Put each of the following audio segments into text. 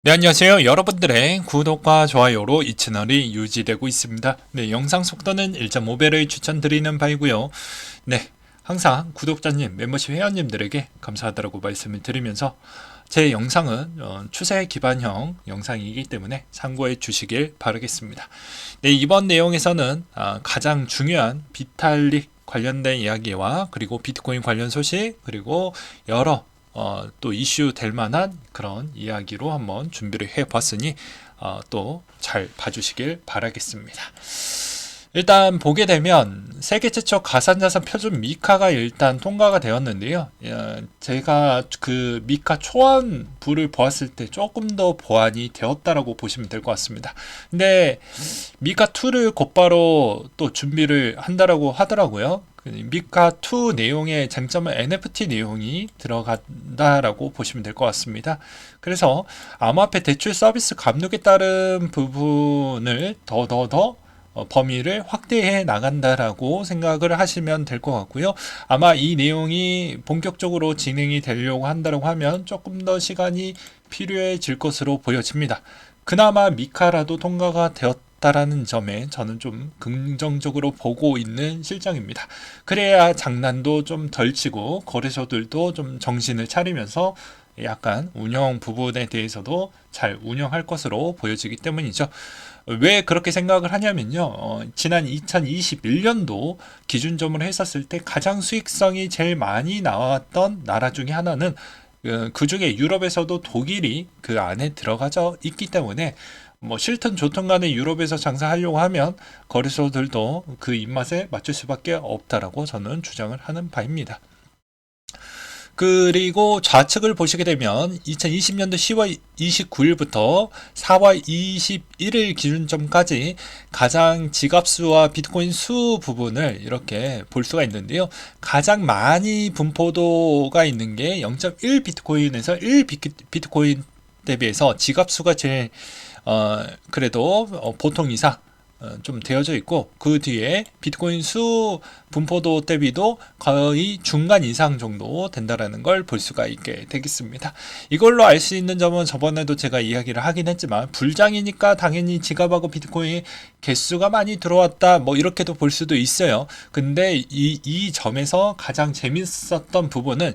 네, 안녕하세요. 여러분들의 구독과 좋아요로 이 채널이 유지되고 있습니다. 네, 영상 속도는 1.5배를 추천드리는 바이고요. 네, 항상 구독자님, 멤버십 회원님들에게 감사하다고 말씀을 드리면서 제 영상은 추세 기반형 영상이기 때문에 참고해 주시길 바라겠습니다. 네, 이번 내용에서는 가장 중요한 비탈릭 관련된 이야기와 그리고 비트코인 관련 소식 그리고 여러 또 이슈 될 만한 그런 이야기로 한번 준비를 해 봤으니 또 잘 봐주시길 바라겠습니다. 일단 보게 되면 세계 최초 가상자산 표준 미카가 일단 통과가 되었는데요. 제가 그 미카 초안부를 보았을 때 조금 더 보완이 되었다라고 보시면 될 것 같습니다. 근데 미카2를 곧바로 또 준비를 한다라고 하더라고요. 미카2 내용의 장점은 NFT 내용이 들어간다라고 보시면 될 것 같습니다. 그래서 암호화폐 대출 서비스 감독에 따른 부분을 더 범위를 확대해 나간다라고 생각을 하시면 될 것 같고요. 아마 이 내용이 본격적으로 진행이 되려고 한다고 하면 조금 더 시간이 필요해질 것으로 보여집니다. 그나마 미카라도 통과가 되었다라는 점에 저는 좀 긍정적으로 보고 있는 실정입니다. 그래야 장난도 좀 덜 치고 거래소들도 좀 정신을 차리면서 약간 운영 부분에 대해서도 잘 운영할 것으로 보여지기 때문이죠. 왜 그렇게 생각을 하냐면요. 지난 2021년도 기준점으로 했었을 때 가장 수익성이 제일 많이 나왔던 나라 중에 하나는 그 중에 유럽에서도 독일이 그 안에 들어가져 있기 때문에 뭐 싫든 좋든 간에 유럽에서 장사하려고 하면 거래소들도 그 입맛에 맞출 수밖에 없다라고 저는 주장을 하는 바입니다. 그리고 좌측을 보시게 되면 2020년도 10월 29일부터 4월 21일 기준점까지 가장 지갑수와 비트코인 수 부분을 이렇게 볼 수가 있는데요. 가장 많이 분포도가 있는 게 0.1 비트코인에서 1 비트코인 대비해서 지갑수가 제일 그래도 보통 이상 좀 되어져 있고 그 뒤에 비트코인 수 분포도 대비도 거의 중간 이상 정도 된다라는 걸 볼 수가 있게 되겠습니다. 이걸로 알 수 있는 점은 저번에도 제가 이야기를 하긴 했지만 불장이니까 당연히 지갑하고 비트코인 개수가 많이 들어왔다 뭐 이렇게도 볼 수도 있어요. 근데 이 점에서 가장 재밌었던 부분은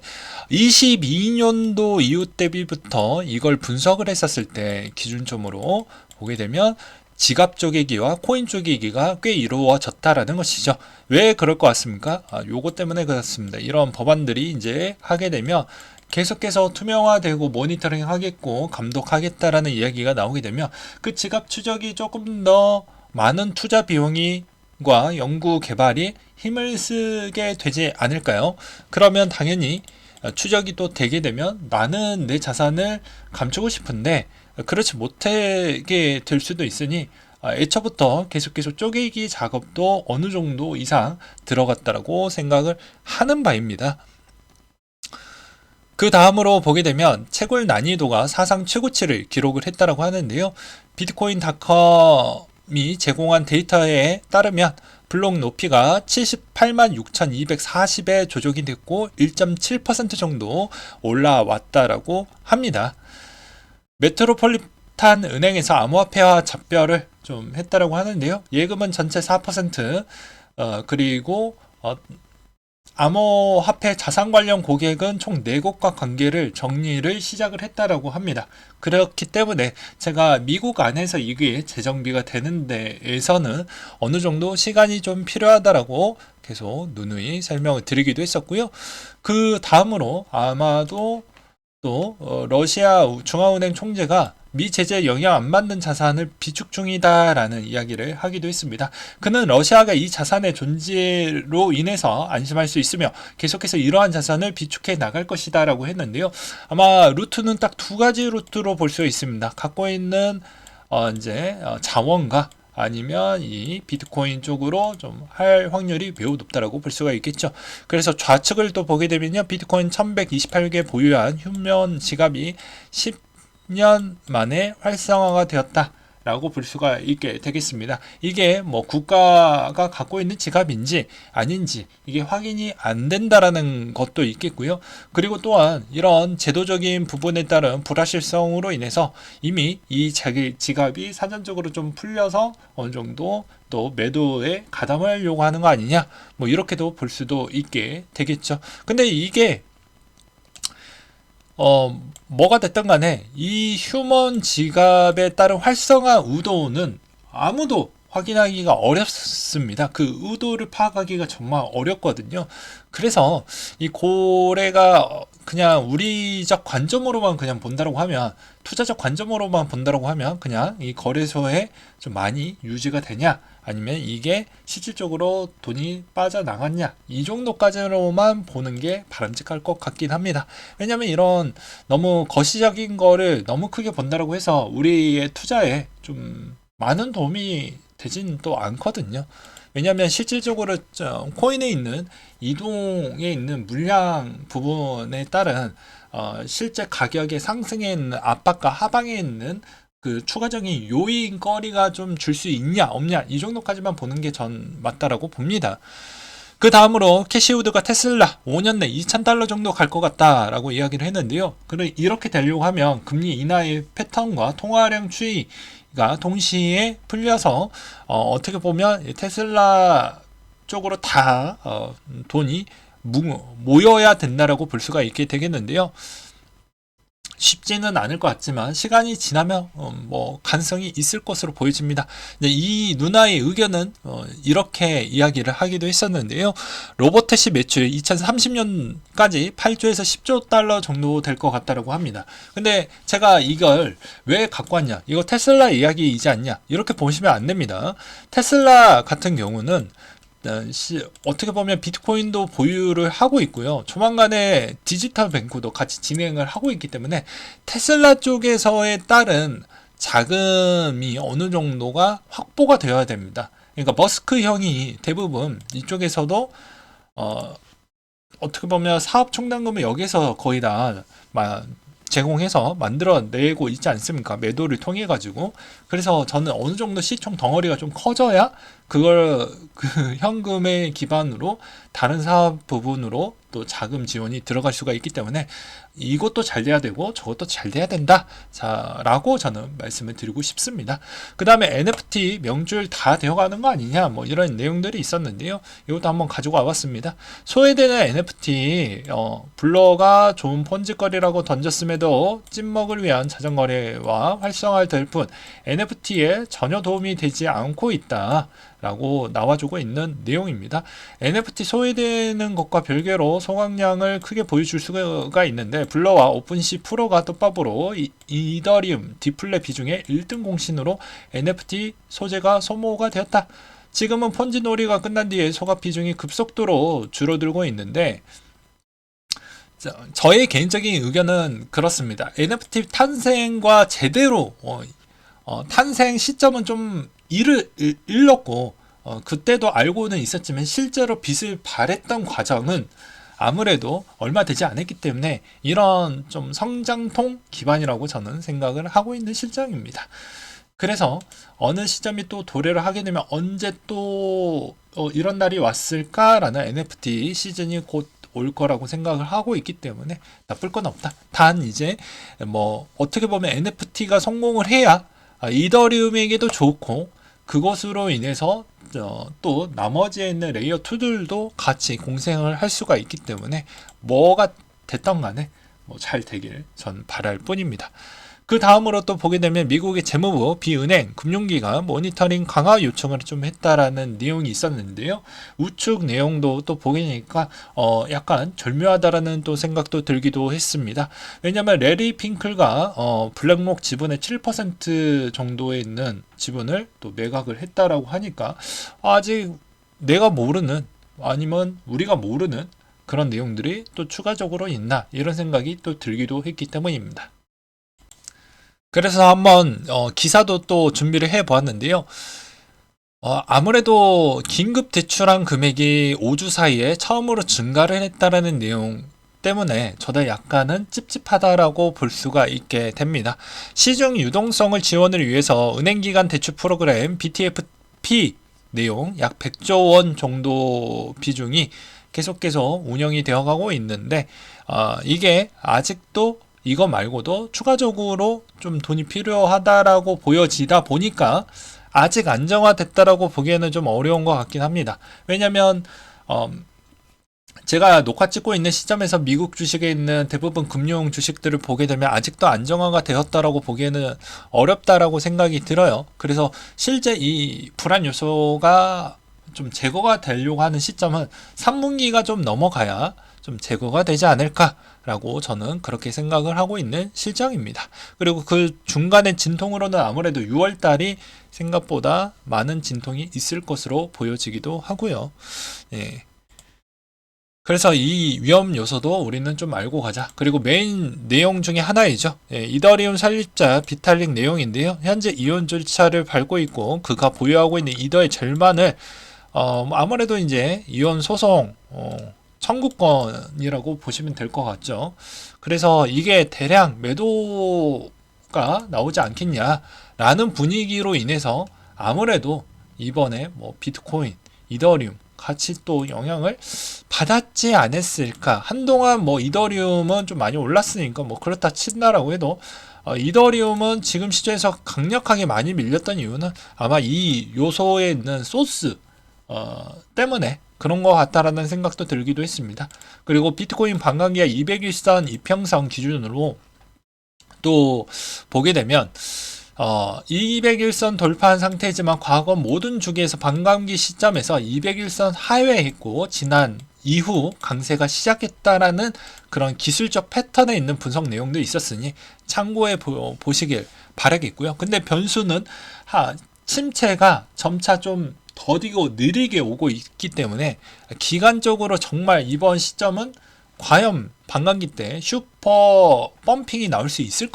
22년도 이후 대비부터 이걸 분석을 했었을 때 기준점으로 보게 되면 지갑 쪼개기와 코인 쪼개기가 꽤 이루어졌다라는 것이죠. 왜 그럴 것 같습니까? 요거 때문에 그렇습니다. 이런 법안들이 이제 하게 되면 계속해서 투명화되고 모니터링 하겠고 감독하겠다라는 이야기가 나오게 되면 그 지갑 추적이 조금 더 많은 투자 비용과 연구 개발이 힘을 쓰게 되지 않을까요? 그러면 당연히 추적이 또 되게 되면 나는 내 자산을 감추고 싶은데 그렇지 못하게 될 수도 있으니 애초부터 계속해서 쪼개기 작업도 어느 정도 이상 들어갔다라고 생각을 하는 바입니다. 그 다음으로 보게 되면 채굴 난이도가 사상 최고치를 기록을 했다라고 하는데요. 비트코인닷컴이 제공한 데이터에 따르면 블록 높이가 78만 6,240에 조정이 됐고 1.7% 정도 올라왔다라고 합니다. 메트로폴리탄 은행에서 암호화폐와 잡별을 좀 했다라고 하는데요. 예금은 전체 4%, 그리고 암호화폐 자산 관련 고객은 총 4곳과 관계를 정리를 시작을 했다라고 합니다. 그렇기 때문에 제가 미국 안에서 이게 재정비가 되는 데에서는 어느 정도 시간이 좀 필요하다라고 계속 누누이 설명을 드리기도 했었고요. 그 다음으로 아마도 또 러시아 중앙은행 총재가 미 제재에 영향 안 받는 자산을 비축 중이다라는 이야기를 하기도 했습니다. 그는 러시아가 이 자산의 존재로 인해서 안심할 수 있으며 계속해서 이러한 자산을 비축해 나갈 것이다라고 했는데요. 아마 루트는 딱 두 가지 루트로 볼 수 있습니다. 갖고 있는 이제 자원과 아니면 이 비트코인 쪽으로 좀 할 확률이 매우 높다라고 볼 수가 있겠죠. 그래서 좌측을 또 보게 되면요. 비트코인 1128개 보유한 휴면 지갑이 10년 만에 활성화가 되었다. 라고 볼 수가 있게 되겠습니다. 이게 뭐 국가가 갖고 있는 지갑인지 아닌지 이게 확인이 안 된다라는 것도 있겠고요. 그리고 또한 이런 제도적인 부분에 따른 불확실성으로 인해서 이미 이 자기 지갑이 사전적으로 좀 풀려서 어느 정도 또 매도에 가담하려고 하는 거 아니냐, 뭐 이렇게도 볼 수도 있게 되겠죠. 근데 이게 뭐가 됐든 간에 이 휴먼 지갑에 따른 활성화 의도는 아무도 확인하기가 어렵습니다. 그 의도를 파악하기가 정말 어렵거든요. 그래서 이 고래가 그냥 우리적 관점으로만 그냥 본다고 하면, 투자적 관점으로만 본다고 하면 그냥 이 거래소에 좀 많이 유지가 되냐, 아니면 이게 실질적으로 돈이 빠져나갔냐, 이 정도까지로만 보는 게 바람직할 것 같긴 합니다. 왜냐면 이런 너무 거시적인 거를 너무 크게 본다고 해서 우리의 투자에 좀 많은 도움이 되진 또 않거든요. 왜냐하면 실질적으로 코인에 있는 이동에 있는 물량 부분에 따른 실제 가격의 상승에 있는 압박과 하방에 있는 그 추가적인 요인거리가 좀 줄 수 있냐 없냐, 이 정도까지만 보는 게 전 맞다라고 봅니다. 그 다음으로 캐시우드가 테슬라 5년 내 2,000달러 정도 갈 것 같다라고 이야기를 했는데요. 그래 이렇게 되려고 하면 금리 인하의 패턴과 통화량 추이가 동시에 풀려서 어떻게 보면 테슬라 쪽으로 다 돈이 모여야 된다라고 볼 수가 있게 되겠는데요. 쉽지는 않을 것 같지만 시간이 지나면 뭐 가능성이 있을 것으로 보여집니다. 이 누나의 의견은 이렇게 이야기를 하기도 했었는데요. 로보택시 매출 2030년까지 8조에서 10조 달러 정도 될 것 같다고 합니다. 근데 제가 이걸 왜 갖고 왔냐, 이거 테슬라 이야기이지 않냐, 이렇게 보시면 안 됩니다. 테슬라 같은 경우는 어떻게 보면 비트코인도 보유를 하고 있고요. 조만간에 디지털 뱅크도 같이 진행을 하고 있기 때문에 테슬라 쪽에서에 따른 자금이 어느 정도가 확보가 되어야 됩니다. 그러니까 머스크 형이 대부분 이쪽에서도 어떻게 보면 사업 총단금을 여기서 거의 다 제공해서 만들어내고 있지 않습니까? 매도를 통해 가지고. 그래서 저는 어느 정도 시총 덩어리가 좀 커져야 그걸 그 현금의 기반으로 다른 사업 부분으로 또 자금 지원이 들어갈 수가 있기 때문에 이것도 잘 돼야 되고 저것도 잘 돼야 된다, 자 라고 저는 말씀을 드리고 싶습니다. 그 다음에 NFT 명줄 다 되어가는 거 아니냐, 뭐 이런 내용들이 있었는데요. 이것도 한번 가지고 와봤습니다. 소외되는 NFT 블러가 좋은 폰지거리라고 던졌음에도 찐먹을 위한 자전거래와 활성화될 뿐 NFT에 전혀 도움이 되지 않고 있다 라고 나와주고 있는 내용입니다. NFT 소외되는 것과 별개로 소각량을 크게 보여줄 수가 있는데, 블러와 오픈시 프로가 떡밥으로 이더리움 디플레 비중의 1등 공신으로 NFT 소재가 소모가 되었다. 지금은 폰지 놀이가 끝난 뒤에 소각 비중이 급속도로 줄어들고 있는데, 저의 개인적인 의견은 그렇습니다. NFT 탄생과 제대로 탄생 시점은 좀 일렀고 그때도 알고는 있었지만 실제로 빛을 발했던 과정은 아무래도 얼마 되지 않았기 때문에 이런 좀 성장통 기반이라고 저는 생각을 하고 있는 실정입니다. 그래서 어느 시점이 또 도래를 하게 되면 언제 또 이런 날이 왔을까라는 NFT 시즌이 곧 올 거라고 생각을 하고 있기 때문에 나쁠 건 없다. 단 이제 뭐 어떻게 보면 NFT가 성공을 해야 이더리움에게도 좋고, 그것으로 인해서 또 나머지에 있는 레이어 2들도 같이 공생을 할 수가 있기 때문에 뭐가 됐던 간에 뭐 잘 되길 전 바랄 뿐입니다. 그 다음으로 또 보게 되면 미국의 재무부 비은행 금융기관 모니터링 강화 요청을 좀 했다라는 내용이 있었는데요. 우측 내용도 또 보게 되니까 약간 절묘하다라는 또 생각도 들기도 했습니다. 왜냐하면 레리 핑클가 블랙록 지분의 7% 정도에 있는 지분을 또 매각을 했다라고 하니까 아직 내가 모르는, 아니면 우리가 모르는 그런 내용들이 또 추가적으로 있나, 이런 생각이 또 들기도 했기 때문입니다. 그래서 한번 기사도 또 준비를 해 보았는데요. 아무래도 긴급 대출한 금액이 5주 사이에 처음으로 증가를 했다라는 내용 때문에 저도 약간은 찝찝하다라고 볼 수가 있게 됩니다. 시중 유동성을 지원을 위해서 은행기관 대출 프로그램 BTFP 내용 약 100조 원 정도 비중이 계속 운영이 되어 가고 있는데 이게 아직도 이거 말고도 추가적으로 좀 돈이 필요하다라고 보여지다 보니까 아직 안정화됐다라고 보기에는 좀 어려운 것 같긴 합니다. 왜냐면 제가 녹화 찍고 있는 시점에서 미국 주식에 있는 대부분 금융 주식들을 보게 되면 아직도 안정화가 되었다라고 보기에는 어렵다라고 생각이 들어요. 그래서 실제 이 불안 요소가 좀 제거가 되려고 하는 시점은 3분기가 좀 넘어가야 좀 제거가 되지 않을까라고 저는 그렇게 생각을 하고 있는 실정입니다. 그리고 그 중간의 진통으로는 아무래도 6월달이 생각보다 많은 진통이 있을 것으로 보여지기도 하고요. 예. 그래서 이 위험 요소도 우리는 좀 알고 가자. 그리고 메인 내용 중에 하나이죠. 예, 이더리움 설립자 비탈릭 내용인데요. 현재 이혼 절차를 밟고 있고 그가 보유하고 있는 이더의 절반을 아무래도 이제 이혼 소송 청구권이라고 보시면 될 것 같죠. 그래서 이게 대량 매도가 나오지 않겠냐라는 분위기로 인해서 아무래도 이번에 뭐 비트코인, 이더리움 같이 또 영향을 받았지 않았을까. 한동안 뭐 이더리움은 좀 많이 올랐으니까 뭐 그렇다 친다라고 해도 이더리움은 지금 시점에서 강력하게 많이 밀렸던 이유는 아마 이 요소에 있는 소스 때문에 그런 것 같다라는 생각도 들기도 했습니다. 그리고 비트코인 반감기가 200일선 이평선 기준으로 또 보게 되면 200일선 돌파한 상태지만 과거 모든 주기에서 반감기 시점에서 200일선 하회했고 지난 이후 강세가 시작했다라는 그런 기술적 패턴에 있는 분석 내용도 있었으니 참고해 보시길 바라겠고요. 근데 변수는 침체가 점차 좀 더디고 느리게 오고 있기 때문에 기간적으로 정말 이번 시점은 과연 반감기 때 슈퍼 펌핑이 나올 수 있을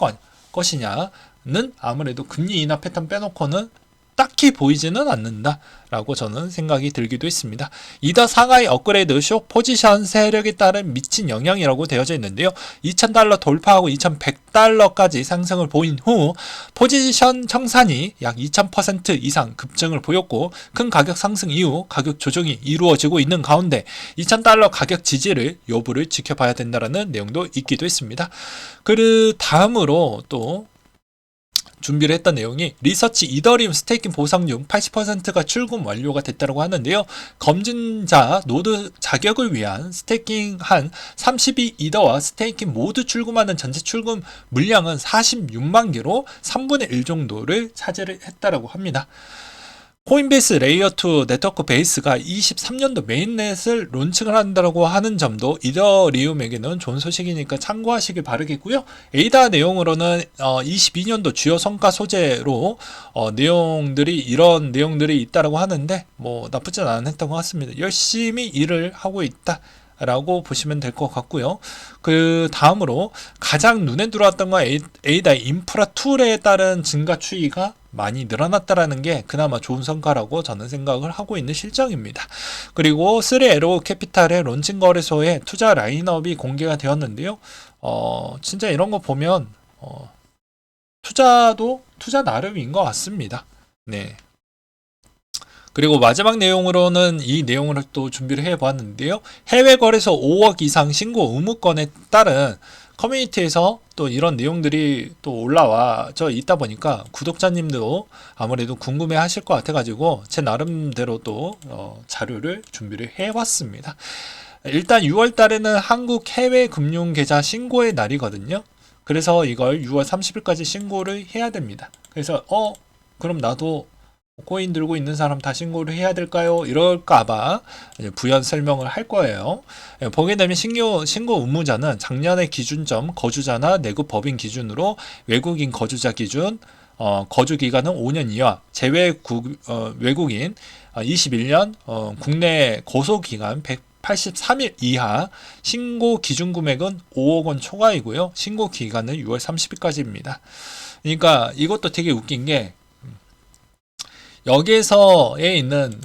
것이냐는 아무래도 금리 인하 패턴 빼놓고는 딱히 보이지는 않는다라고 저는 생각이 들기도 했습니다. 이더 상하이 업그레이드 쇼 포지션 세력에 따른 미친 영향이라고 되어져 있는데요. 2000달러 돌파하고 2100달러까지 상승을 보인 후 포지션 청산이 약 2000% 이상 급증을 보였고 큰 가격 상승 이후 가격 조정이 이루어지고 있는 가운데 2000달러 가격 지지를 여부를 지켜봐야 된다라는 내용도 있기도 했습니다. 그 다음으로 또 준비를 했던 내용이 리서치 이더리움 스테이킹 보상 중 80%가 출금 완료가 됐다고 하는데요. 검증자 노드 자격을 위한 스테이킹 한 32 이더와 스테이킹 모두 출금하는 전체 출금 물량은 46만 개로 3분의 1 정도를 차지를 했다고 합니다. 코인베이스 레이어2 네트워크 베이스가 23년도 메인넷을 론칭을 한다고 하는 점도 이더리움에게는 좋은 소식이니까 참고하시길 바라겠고요. 에이다 내용으로는 22년도 주요 성과 소재로 이런 내용들이 있다고 하는데 뭐 나쁘진 않았던 것 같습니다. 열심히 일을 하고 있다. 라고 보시면 될 것 같고요. 그 다음으로 가장 눈에 들어왔던 건 에이다의 인프라 툴에 따른 증가 추이가 많이 늘어났다라는 게 그나마 좋은 성과라고 저는 생각을 하고 있는 실정입니다. 그리고 3에로 캐피탈의 론칭 거래소의 투자 라인업이 공개가 되었는데요. 진짜 이런 거 보면 투자 나름인 것 같습니다. 네. 그리고 마지막 내용으로는 이 내용을 또 준비를 해보았는데요. 해외 거래소 5억 이상 신고 의무권에 따른 커뮤니티에서 또 이런 내용들이 또 올라와져 있다 보니까 구독자님도 아무래도 궁금해 하실 것 같아가지고 제 나름대로 또 자료를 준비를 해왔습니다. 일단 6월 달에는 한국 해외 금융계좌 신고의 날이거든요. 그래서 이걸 6월 30일까지 신고를 해야 됩니다. 그래서 그럼 나도 코인 들고 있는 사람 다 신고를 해야 될까요? 이럴까봐 부연 설명을 할 거예요. 보게 되면 신고 의무자는 작년의 기준점 거주자나 내국 법인 기준으로 외국인 거주자 기준 거주 기간은 5년 이하, 외국인 21년, 국내 거소 기간 183일 이하, 신고 기준 금액은 5억 원 초과이고요. 신고 기간은 6월 30일까지입니다. 그러니까 이것도 되게 웃긴 게 여기에서에 있는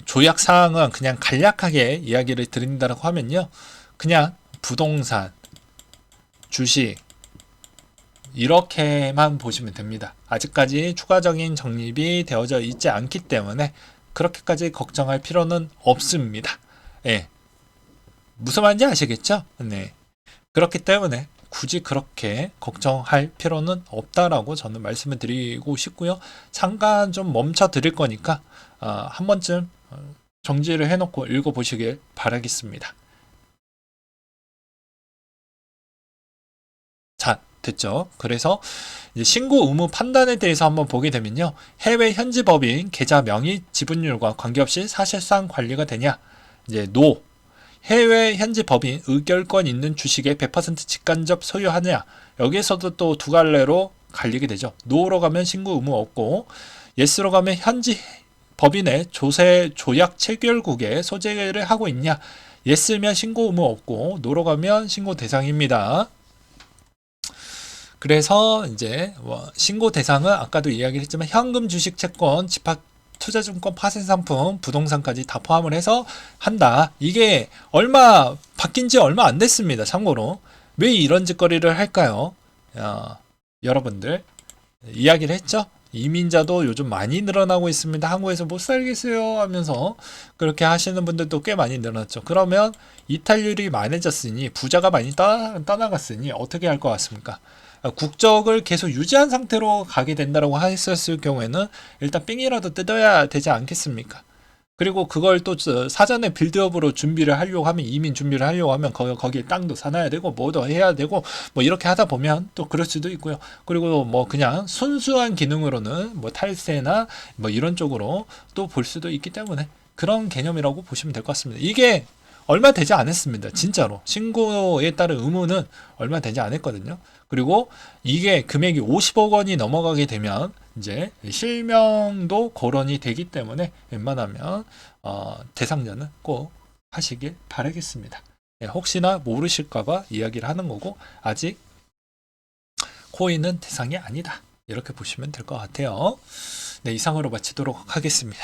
조약 사항은 그냥 간략하게 이야기를 드린다고 하면요. 그냥 부동산, 주식 이렇게만 보시면 됩니다. 아직까지 추가적인 적립이 되어져 있지 않기 때문에 그렇게까지 걱정할 필요는 없습니다. 예. 무슨 말인지 아시겠죠? 네. 그렇기 때문에 굳이 그렇게 걱정할 필요는 없다라고 저는 말씀을 드리고 싶고요. 잠깐 좀 멈춰 드릴 거니까 한 번쯤 정지를 해놓고 읽어보시길 바라겠습니다. 자, 됐죠? 그래서 이제 신고 의무 판단에 대해서 한번 보게 되면요. 해외 현지 법인 계좌 명의 지분율과 관계없이 사실상 관리가 되냐? 이제 NO. 해외 현지 법인 의결권 있는 주식의 100% 직간접 소유하느냐? 여기에서도 또 두 갈래로 갈리게 되죠. NO로 가면 신고 의무 없고, YES로 가면 현지 법인의 조세 조약 체결국에 소재를 하고 있냐? YES면 신고 의무 없고, NO로 가면 신고 대상입니다. 그래서 이제 신고 대상은 아까도 이야기를 했지만 현금, 주식, 채권, 집합 투자증권, 파생상품, 부동산까지 다 포함을 해서 한다. 이게 바뀐 지 얼마 안 됐습니다. 참고로 왜 이런 짓거리를 할까요? 여러분들 이야기를 했죠. 이민자도 요즘 많이 늘어나고 있습니다. 한국에서 못 살겠어요 하면서 그렇게 하시는 분들도 꽤 많이 늘어났죠. 그러면 이탈률이 많아졌으니 부자가 많이 떠나갔으니 어떻게 할 것 같습니까? 국적을 계속 유지한 상태로 가게 된다고 했었을 경우에는 일단 삥이라도 뜯어야 되지 않겠습니까? 그리고 그걸 또 사전에 빌드업으로 준비를 하려고 하면, 이민 준비를 하려고 하면 거기에 땅도 사놔야 되고 뭐도 해야 되고 뭐 이렇게 하다 보면 또 그럴 수도 있고요. 그리고 뭐 그냥 순수한 기능으로는 뭐 탈세나 뭐 이런 쪽으로 또 볼 수도 있기 때문에 그런 개념이라고 보시면 될 것 같습니다. 이게 얼마 되지 않았습니다. 진짜로. 신고에 따른 의무는 얼마 되지 않았거든요. 그리고 이게 금액이 50억 원이 넘어가게 되면 이제 실명도 거론이 되기 때문에 웬만하면 대상자는 꼭 하시길 바라겠습니다. 네, 혹시나 모르실까봐 이야기를 하는 거고, 아직 코인은 대상이 아니다. 이렇게 보시면 될 것 같아요. 네, 이상으로 마치도록 하겠습니다.